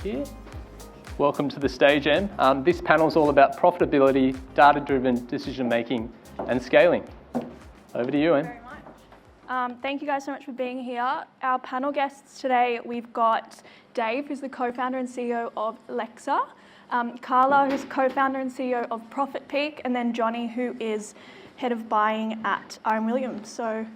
Here. Welcome to the stage, Em. This panel is all about profitability, data-driven decision-making and scaling. Over to you, Em. Very much. Thank you guys so much for being here. Our panel guests today, we've got Dave, who's the co-founder and CEO of Lexer, Carla, who's co-founder and CEO of Profit Peak, and then Johnny, who is head of buying at R.M. Williams. So.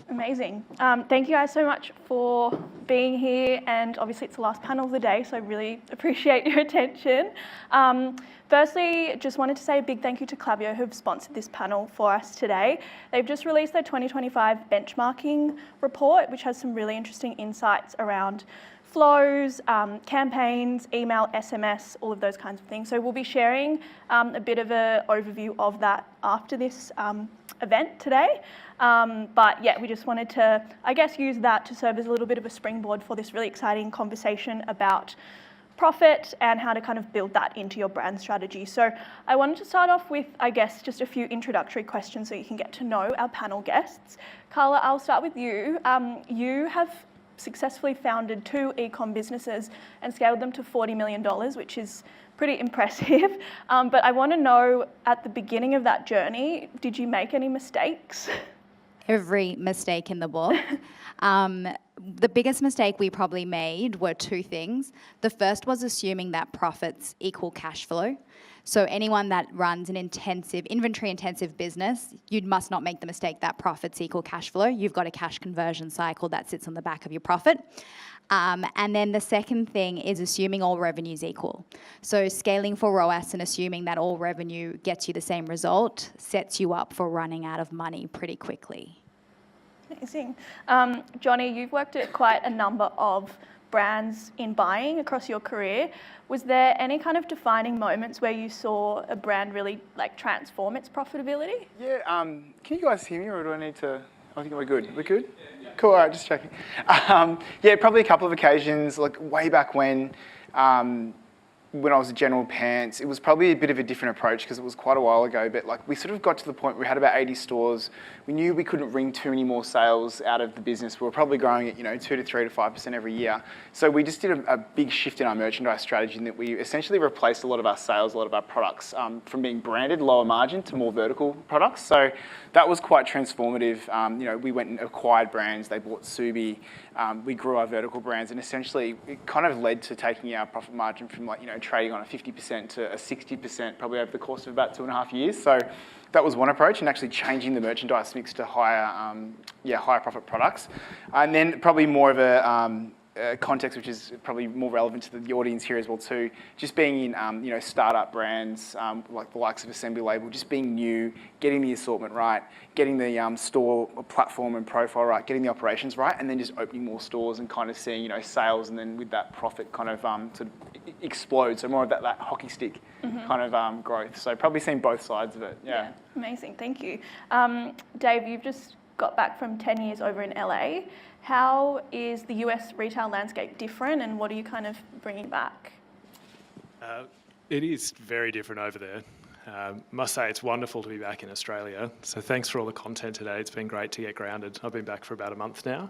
Amazing. Thank you guys so much for being here, and obviously it's the last panel of the day, so I really appreciate your attention. Firstly, just wanted to say a big thank you to Klaviyo, who have sponsored this panel for us today. They've just released their 2025 benchmarking report, which has some really interesting insights around flows, campaigns, email, SMS, all of those kinds of things. So we'll be sharing a bit of an overview of that after this event today. But yeah, we just wanted to, I guess, use that to serve as a little bit of a springboard for this really exciting conversation about profit and how to kind of build that into your brand strategy. So I wanted to start off with, I guess, just a few introductory questions so you can get to know our panel guests. Carla, I'll start with you. You have successfully founded 2 e-com businesses and scaled them to $40 million, which is pretty impressive. But I want to know, at the beginning of that journey, did you make any mistakes? Every mistake in the book. The biggest mistake we probably made were 2 things. The first was assuming that profits equal cash flow. So anyone that runs an inventory-intensive business, you must not make the mistake that profits equal cash flow. You've got a cash conversion cycle that sits on the back of your profit. And then the second thing is assuming all revenue is equal. So scaling for ROAS and assuming that all revenue gets you the same result sets you up for running out of money pretty quickly. Amazing. Johnny, you've worked at quite a number of brands in buying across your career. Was there any kind of defining moments where you saw a brand really transform its profitability? Yeah, can you guys hear me, or do I need to? I think we're good. We're good? Cool, all right, just checking. Yeah, probably a couple of occasions, way back when I was at General Pants. It was probably a bit of a different approach because it was quite a while ago, but we sort of got to the point where we had about 80 stores. We knew we couldn't wring too many more sales out of the business. We were probably growing at 2 to 3 to 5% every year. So we just did a big shift in our merchandise strategy in that we essentially replaced a lot of our sales, a lot of our products from being branded, lower margin, to more vertical products. So that was quite transformative. We went and acquired brands. They bought Subi. We grew our vertical brands, and essentially it kind of led to taking our profit margin from trading on a 50% to a 60% probably over the course of about 2.5 years. So that was one approach, and actually changing the merchandise mix to higher profit products. And then probably more of a context, which is probably more relevant to the audience here as well too, just being in startup brands like the likes of Assembly Label, just being new, getting the assortment right, getting the store platform and profile right, getting the operations right, and then just opening more stores and kind of seeing sales, and then with that profit kind of sort of explode. So more of that hockey stick kind of growth. So probably seen both sides of it. Yeah. Amazing, thank you. Dave, you've just got back from 10 years over in LA. How is the US retail landscape different, and what are you kind of bringing back? It is very different over there. Must say it's wonderful to be back in Australia. So thanks for all the content today. It's been great to get grounded. I've been back for about a month now.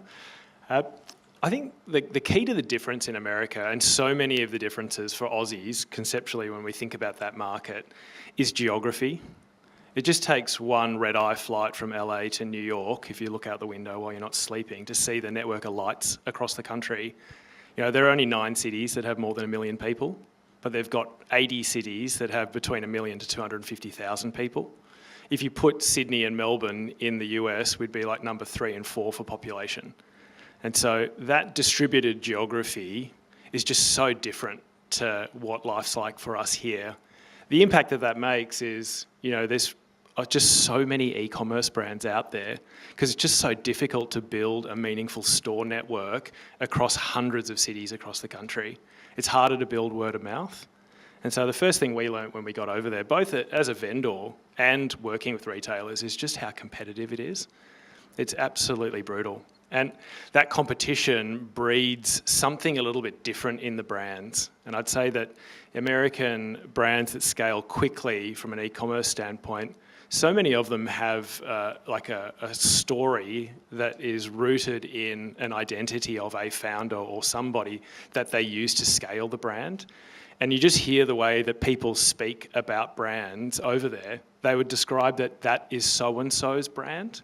I think the key to the difference in America, and so many of the differences for Aussies conceptually when we think about that market, is geography. It just takes one red-eye flight from LA to New York, if you look out the window while you're not sleeping, to see the network of lights across the country. There are only 9 cities that have more than 1 million people, but they've got 80 cities that have between 1 million to 250,000 people. If you put Sydney and Melbourne in the US, we'd be like number 3 and 4 for population. And so that distributed geography is just so different to what life's like for us here. The impact that makes is, there's just so many e-commerce brands out there because it's just so difficult to build a meaningful store network across hundreds of cities across the country. It's harder to build word of mouth. And so the first thing we learned when we got over there, both as a vendor and working with retailers, is just how competitive it is. It's absolutely brutal. And that competition breeds something a little bit different in the brands. And I'd say that American brands that scale quickly from an e-commerce standpoint so many of them have like a story that is rooted in an identity of a founder or somebody that they use to scale the brand. And you just hear the way that people speak about brands over there. They would describe that is so-and-so's brand.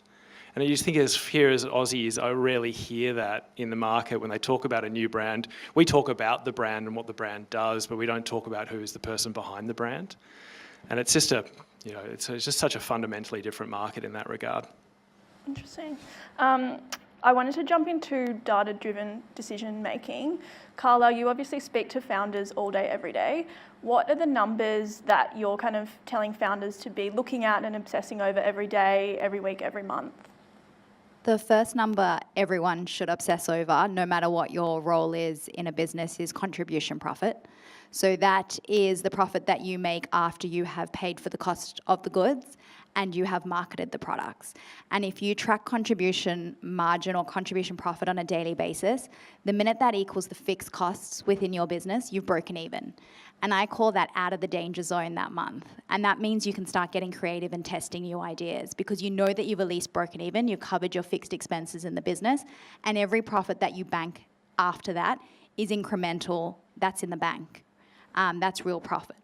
And I just think here as Aussies, I rarely hear that in the market when they talk about a new brand. We talk about the brand and what the brand does, but we don't talk about who is the person behind the brand. And it's just it's just such a fundamentally different market in that regard. Interesting. I wanted to jump into data-driven decision making. Carla, you obviously speak to founders all day, every day. What are the numbers that you're kind of telling founders to be looking at and obsessing over every day, every week, every month? The first number everyone should obsess over, no matter what your role is in a business, is contribution profit. So that is the profit that you make after you have paid for the cost of the goods and you have marketed the products. And if you track contribution margin or contribution profit on a daily basis, the minute that equals the fixed costs within your business, you've broken even. And I call that out of the danger zone that month. And that means you can start getting creative and testing new ideas because you know that you've at least broken even, you've covered your fixed expenses in the business, and every profit that you bank after that is incremental, that's in the bank. That's real profit.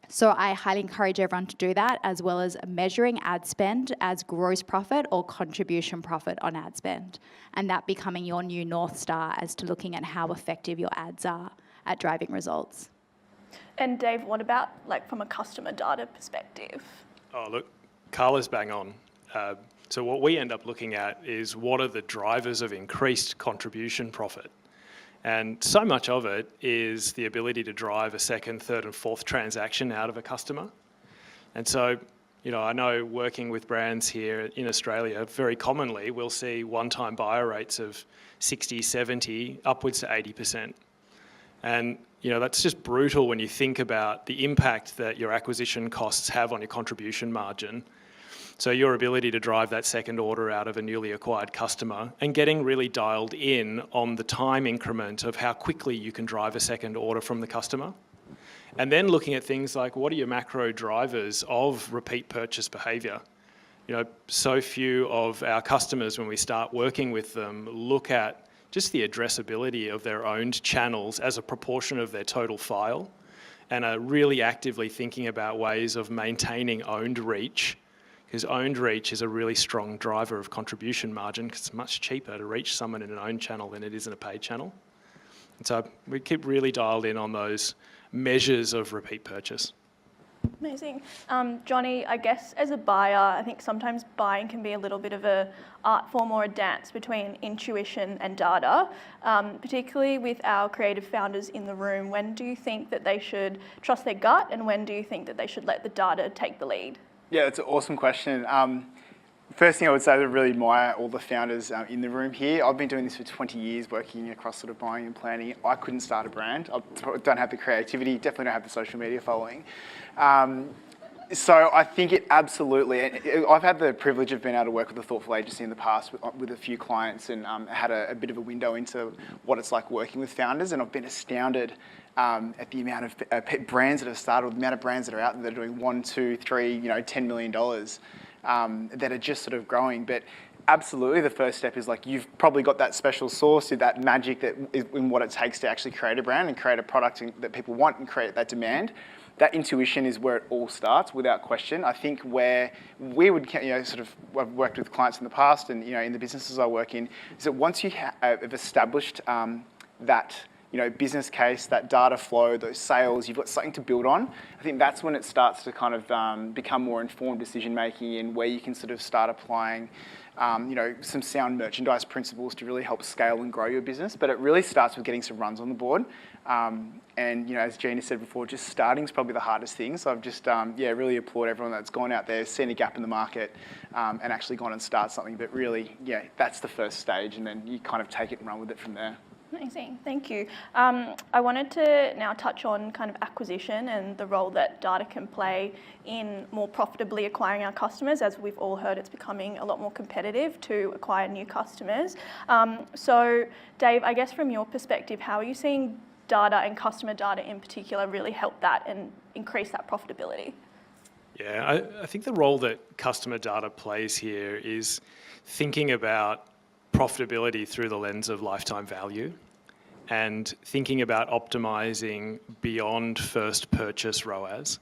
So I highly encourage everyone to do that, as well as measuring ad spend as gross profit or contribution profit on ad spend, and that becoming your new North Star as to looking at how effective your ads are at driving results. And Dave, what about from a customer data perspective? Oh, look, Carla's bang on. So what we end up looking at is what are the drivers of increased contribution profit? And so much of it is the ability to drive a second, third and fourth transaction out of a customer. And so, I know working with brands here in Australia, very commonly we'll see one-time buyer rates of 60, 70, upwards to 80%. And, that's just brutal when you think about the impact that your acquisition costs have on your contribution margin. So your ability to drive that second order out of a newly acquired customer and getting really dialed in on the time increment of how quickly you can drive a second order from the customer. And then looking at things like what are your macro drivers of repeat purchase behaviour? So few of our customers, when we start working with them, look at just the addressability of their owned channels as a proportion of their total file and are really actively thinking about ways of maintaining owned reach, because owned reach is a really strong driver of contribution margin because it's much cheaper to reach someone in an owned channel than it is in a paid channel. And so we keep really dialed in on those measures of repeat purchase. Amazing. Johnny, I guess as a buyer, I think sometimes buying can be a little bit of an art form or a dance between intuition and data, particularly with our creative founders in the room. When do you think that they should trust their gut, and when do you think that they should let the data take the lead? Yeah, it's an awesome question. First thing I would say is I really admire all the founders in the room here. I've been doing this for 20 years, working across sort of buying and planning. I couldn't start a brand. I don't have the creativity, definitely don't have the social media following. So I think it absolutely, I've had the privilege of being able to work with a thoughtful agency in the past with a few clients and had a bit of a window into what it's like working with founders, and I've been astounded at the amount of brands that have started, the amount of brands that are out there that are doing $1, $2, $3, $10 million that are just sort of growing. But absolutely, the first step is you've probably got that special sauce, that magic that is in what it takes to actually create a brand and create a product that people want and create that demand. That intuition is where it all starts, without question. I think where we would, I've worked with clients in the past and, in the businesses I work in, is that once you have established that, business case, that data flow, those sales, you've got something to build on. I think that's when it starts to kind of become more informed decision making, and where you can sort of start applying, some sound merchandise principles to really help scale and grow your business. But it really starts with getting some runs on the board. And as Gina said before, just starting is probably the hardest thing. So I've just, really applaud everyone that's gone out there, seen a gap in the market, and actually gone and start something. But really, that's the first stage, and then you kind of take it and run with it from there. Amazing, thank you. I wanted to now touch on kind of acquisition and the role that data can play in more profitably acquiring our customers. As we've all heard, it's becoming a lot more competitive to acquire new customers. So Dave, I guess from your perspective, how are you seeing data and customer data in particular really help that and increase that profitability? Yeah, I think the role that customer data plays here is thinking about profitability through the lens of lifetime value and thinking about optimizing beyond first purchase ROAS.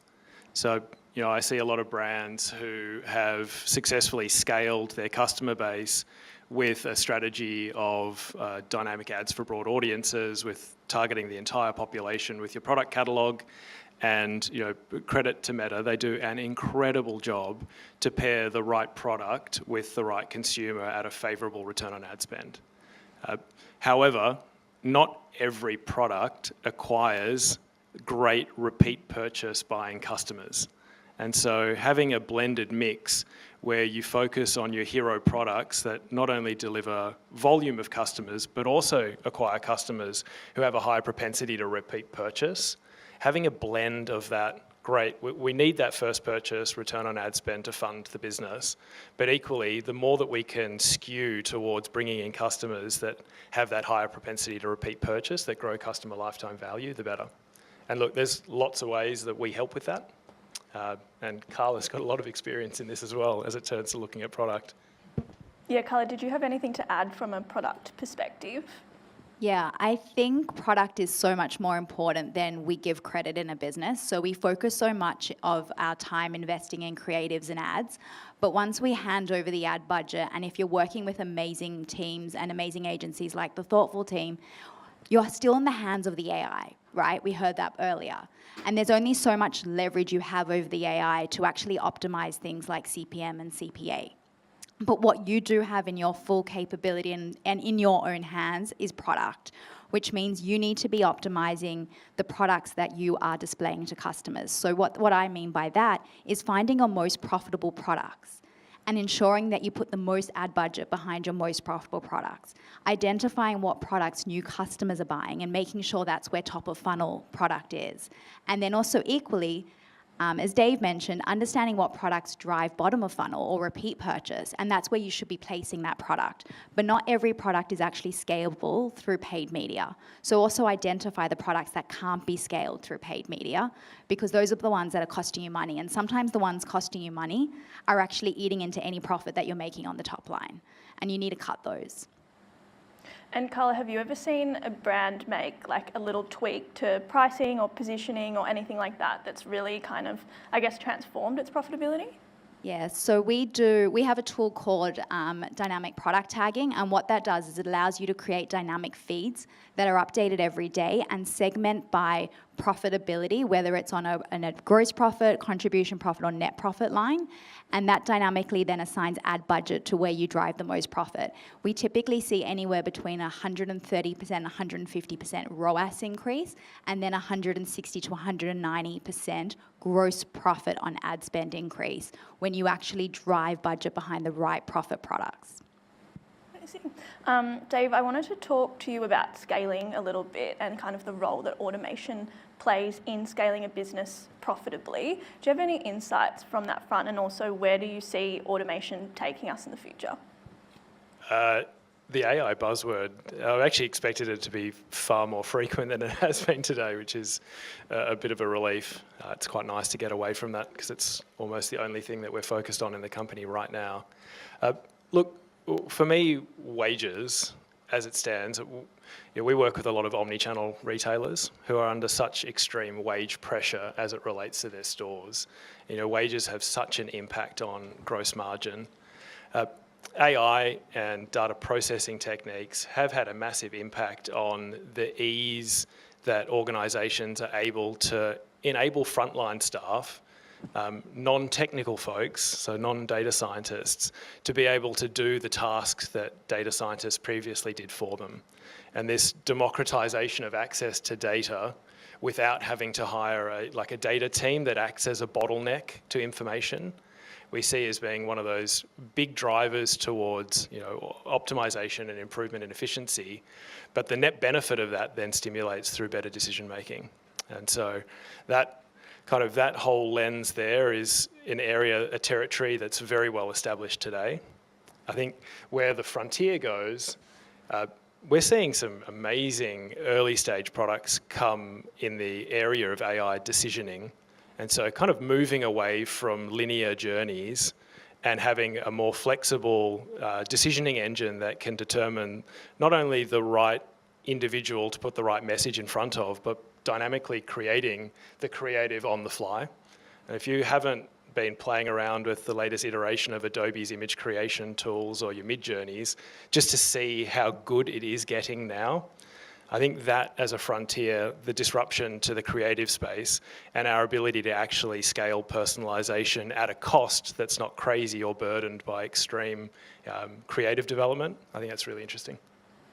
So, I see a lot of brands who have successfully scaled their customer base with a strategy of dynamic ads for broad audiences, with targeting the entire population with your product catalog. And credit to Meta, they do an incredible job to pair the right product with the right consumer at a favourable return on ad spend. However, not every product acquires great repeat purchase buying customers. And so having a blended mix where you focus on your hero products that not only deliver volume of customers, but also acquire customers who have a high propensity to repeat purchase, having a blend of that, great. We need that first purchase, return on ad spend to fund the business. But equally, the more that we can skew towards bringing in customers that have that higher propensity to repeat purchase, that grow customer lifetime value, the better. And look, there's lots of ways that we help with that. And Carla's got a lot of experience in this as well as it turns to looking at product. Yeah, Carla, did you have anything to add from a product perspective? Yeah, I think product is so much more important than we give credit in a business. So we focus so much of our time investing in creatives and ads. But once we hand over the ad budget, and if you're working with amazing teams and amazing agencies like the Thoughtful team, you're still in the hands of the AI, right? We heard that earlier. And there's only so much leverage you have over the AI to actually optimize things like CPM and CPA. But what you do have in your full capability and in your own hands is product, which means you need to be optimizing the products that you are displaying to customers. So what I mean by that is finding your most profitable products and ensuring that you put the most ad budget behind your most profitable products, identifying what products new customers are buying and making sure that's where top of funnel product is. And then also equally, as Dave mentioned, understanding what products drive bottom of funnel or repeat purchase, and that's where you should be placing that product. But not every product is actually scalable through paid media. So also identify the products that can't be scaled through paid media, because those are the ones that are costing you money. And sometimes the ones costing you money are actually eating into any profit that you're making on the top line, and you need to cut those. And Carla, have you ever seen a brand make like a little tweak to pricing or positioning or anything like that that's really kind of, I guess, transformed its profitability? Yeah, so we have a tool called dynamic product tagging, and what that does is it allows you to create dynamic feeds that are updated every day and segment by profitability, whether it's on a gross profit, contribution profit, or net profit line, and that dynamically then assigns ad budget to where you drive the most profit. We typically see anywhere between 130%, 150% ROAS increase, and then 160 to 190% gross profit on ad spend increase when you actually drive budget behind the right profit products. Dave, I wanted to talk to you about scaling a little bit and kind of the role that automation plays in scaling a business profitably. Do you have any insights from that front, and also where do you see automation taking us in the future? The AI buzzword, I actually expected it to be far more frequent than it has been today, which is a bit of a relief. It's quite nice to get away from that because it's almost the only thing that we're focused on in the company right now. Look, for me, wages, as it stands, we work with a lot of omni-channel retailers who are under such extreme wage pressure as it relates to their stores. Wages have such an impact on gross margin. AI and data processing techniques have had a massive impact on the ease that organisations are able to enable frontline staff, non-technical folks, so non-data scientists, to be able to do the tasks that data scientists previously did for them. And this democratisation of access to data without having to hire a data team that acts as a bottleneck to information, we see as being one of those big drivers towards optimization and improvement in efficiency. But the net benefit of that then stimulates through better decision making. And so that whole lens there is an area, a territory that's very well established today. I think where the frontier goes, we're seeing some amazing early stage products come in the area of AI decisioning. And so kind of moving away from linear journeys and having a more flexible decisioning engine that can determine not only the right individual to put the right message in front of, but dynamically creating the creative on the fly. And if you haven't been playing around with the latest iteration of Adobe's image creation tools or your mid-journeys, just to see how good it is getting now, I think that as a frontier, the disruption to the creative space and our ability to actually scale personalization at a cost that's not crazy or burdened by extreme creative development, I think that's really interesting.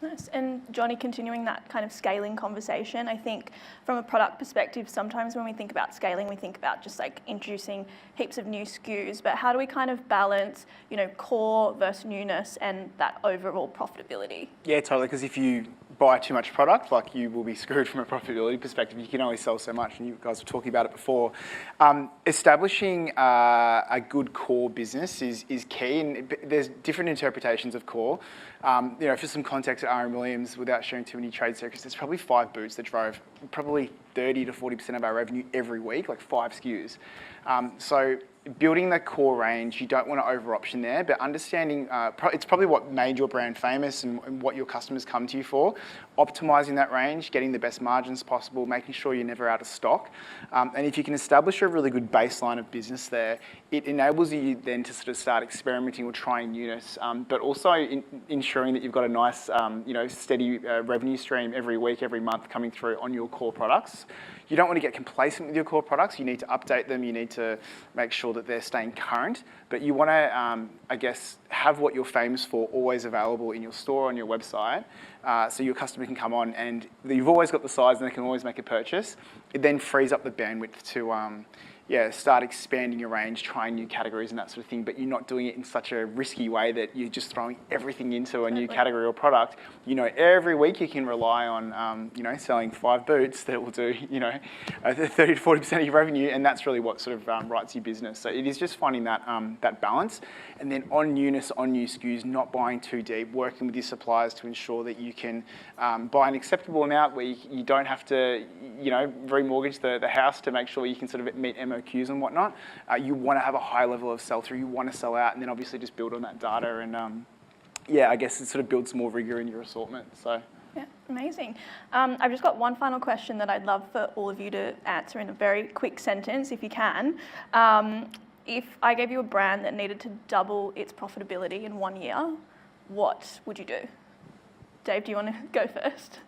Nice. And Johnny, continuing that kind of scaling conversation, I think from a product perspective, sometimes when we think about scaling, we think about just like introducing heaps of new SKUs, but how do we kind of balance, you know, core versus newness and that overall profitability? Yeah, totally, because if you buy too much product, like you will be screwed from a profitability perspective. You can only sell so much, and you guys were talking about it before. Establishing a good core business is key, and there's different interpretations of core. You know, for some context, at RM Williams, without sharing too many trade secrets, there's probably 5 boots that drove probably 30 to 40% of our revenue every week, like 5 SKUs. So building the core range, you don't want to over-option there, but understanding, it's probably what made your brand famous and what your customers come to you for. Optimizing that range, getting the best margins possible, making sure you're never out of stock. And if you can establish a really good baseline of business there, it enables you then to sort of start experimenting or trying newness, but also ensuring that you've got a nice, you know, steady revenue stream every week, every month coming through on your core products. You don't want to get complacent with your core products. You need to update them. You need to make sure that they're staying current. But you want to, I guess, have what you're famous for always available in your store, on your website, so your customer can come on and you've always got the size and they can always make a purchase. It then frees up the bandwidth to start expanding your range, trying new categories and that sort of thing, but you're not doing it in such a risky way that you're just throwing everything into a new category or product. You know, every week you can rely on, you know, selling 5 boots that will do, you know, 30 to 40% of your revenue, and that's really what sort of writes your business. So it is just finding that, that balance, and then on newness, on new SKUs, not buying too deep, working with your suppliers to ensure that you can buy an acceptable amount where you don't have to, you know, remortgage the house to make sure you can sort of meet MOQs and whatnot. You want to have a high level of sell-through, you want to sell out, and then obviously just build on that data, and yeah, I guess it sort of builds more rigor in your assortment. So. Yeah, amazing. I've just got one final question that I'd love for all of you to answer in a very quick sentence, if you can. If I gave you a brand that needed to double its profitability in 1 year, what would you do? Dave, do you want to go first?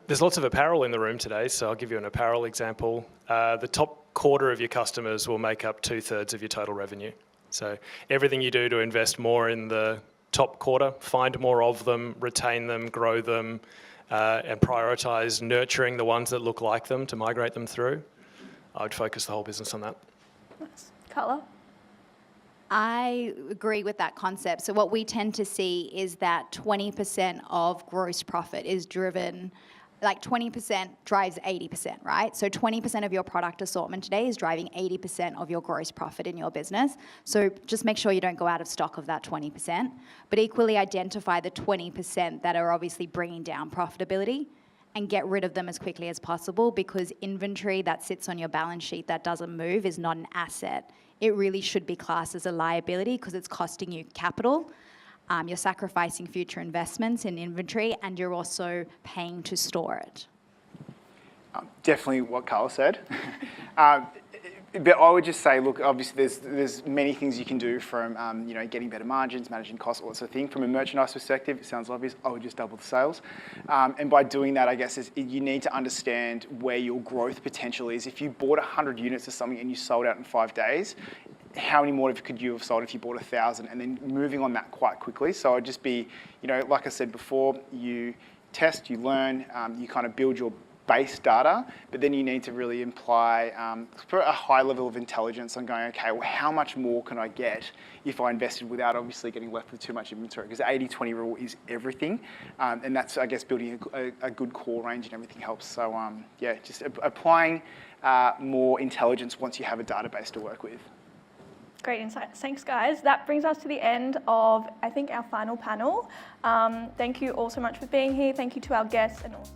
There's lots of apparel in the room today, so I'll give you an apparel example. The top quarter of your customers will make up 2/3 of your total revenue. So everything you do to invest more in the top quarter, find more of them, retain them, grow them, and prioritise nurturing the ones that look like them to migrate them through, I would focus the whole business on that. Nice. Carla? I agree with that concept. So what we tend to see is that 20% of gross profit is driven, like 20% drives 80%, right? So 20% of your product assortment today is driving 80% of your gross profit in your business. So just make sure you don't go out of stock of that 20%, but equally identify the 20% that are obviously bringing down profitability and get rid of them as quickly as possible, because inventory that sits on your balance sheet that doesn't move is not an asset. It really should be classed as a liability because it's costing you capital. You're sacrificing future investments in inventory, and you're also paying to store it. Definitely what Carl said. But I would just say, look, obviously there's many things you can do from, you know, getting better margins, managing costs, all that sort of thing. From a merchandise perspective, it sounds obvious, I would just double the sales. And by doing that, I guess, you need to understand where your growth potential is. If you bought 100 units of something and you sold out in 5 days, how many more could you have sold if you bought 1,000? And then moving on that quite quickly. So I'd just be, you know, like I said before, you test, you learn, you kind of build your base data, but then you need to really imply a high level of intelligence on going, okay, well, how much more can I get if I invested without obviously getting left with too much inventory? Because the 80-20 rule is everything, and that's, I guess, building a good core range and everything helps. So yeah, just applying more intelligence once you have a database to work with. Great insights. Thanks, guys. That brings us to the end of, I think, our final panel. Thank you all so much for being here. Thank you to our guests and all.